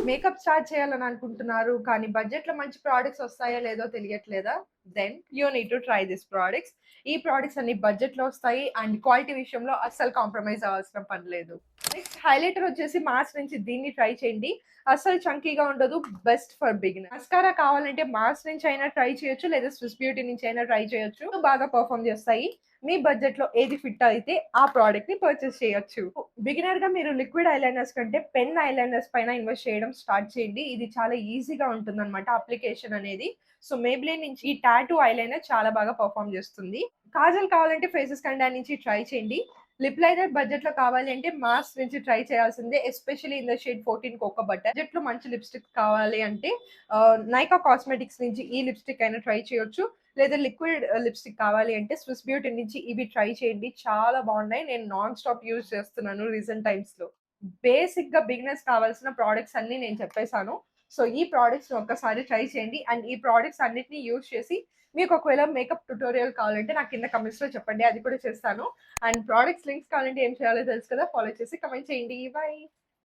Makeup start చేయాలని అనుకుంటున్నారు. కానీ బడ్జెట్‌లో మంచి ప్రొడక్ట్స్ వస్తాయో లేదో తెలియట్లేదా? Then you need to try this products. ఈ ప్రొడక్ట్స్ అన్ని బడ్జెట్‌లో వస్తాయి అండ్ క్వాలిటీ విషయంలో అస్సలు కాంప్రమైజ్ అవ్వాల్సిన పని లేదు. నెక్స్ట్ హైలైటర్ వచ్చేసి మార్స్ నుంచి దీన్ని ట్రై చేయండి. అస్సలు చంకీగా ఉండదు. Best for beginner. మస్కారా కావాలంటే మార్స్ నుంచి అయినా ట్రై చేయొచ్చు. లేదా స్విస్ బ్యూటీ నుంచి అయినా ట్రై చేయొచ్చు. బాగా పర్ఫార్మ్ చేస్తాయి. మీ బడ్జెట్‌లో ఏది ఫిట్ అయితే ఆ ప్రొడక్ట్‌ని పర్చేస్ చేయొచ్చు. బిగినర్‌గా మీరు లిక్విడ్ ఐలైనర్స్ కంటే పెన్ ఐలైనర్స్ పైన ఇన్వెస్ట్ చేయడం స్టార్ట్ చేయండి. ఇది చాలా ఈజీగా ఉంటుందన్నమాట అప్లికేషన్ అనేది. సో, మేబ్లిన్ నుంచి ఈ టాటూ ఐలైనర్ చాలా బాగా పర్ఫార్మ్ చేస్తుంది. కాజల్ కావాలంటే ఫేసెస్ కండా నుంచి ట్రై చేయండి. లిప్ లైనర్ బడ్జెట్‌లో కావాలి అంటే మార్స్ నుంచి ట్రై చేయాల్సిందే. Especially in the shade 14 cocoa butter. బడ్జెట్‌లో మంచి లిప్‌స్టిక్ కావాలి అంటే నైకా కాస్మెటిక్స్ నుంచి ఈ లిప్‌స్టిక్ అయినా ట్రై చేయొచ్చు. లేదా లిక్విడ్ లిప్‌స్టిక్ కావాలి అంటే స్విస్ బ్యూటీ నుంచి ఇవి ట్రై చేయండి. చాలా బాగున్నాయి. నేను నాన్ స్టాప్ యూజ్ చేస్తున్నాను రీసెంట్ టైమ్స్‌లో. బేసిక్‌గా బిగినర్స్ కావాల్సిన ప్రొడక్ట్స్ అన్నీ నేను చెప్పేసాను. సో, ఈ ప్రొడక్ట్స్‌ని ఒక్కసారి ట్రై చేయండి. అండ్ ఈ ప్రొడక్ట్స్ అన్నిటిని యూజ్ చేసి మీకు ఒకవేళ మేకప్ ట్యుటోరియల్ కావాలంటే నాకు కింద కామెంట్స్‌లో చెప్పండి. అది కూడా చేస్తాను. అండ్ ప్రొడక్ట్స్ లింక్స్ కావాలంటే ఏం చేయాలో తెలుసు కదా! ఫాలో చేసి కామెంట్ చేయండి. బై.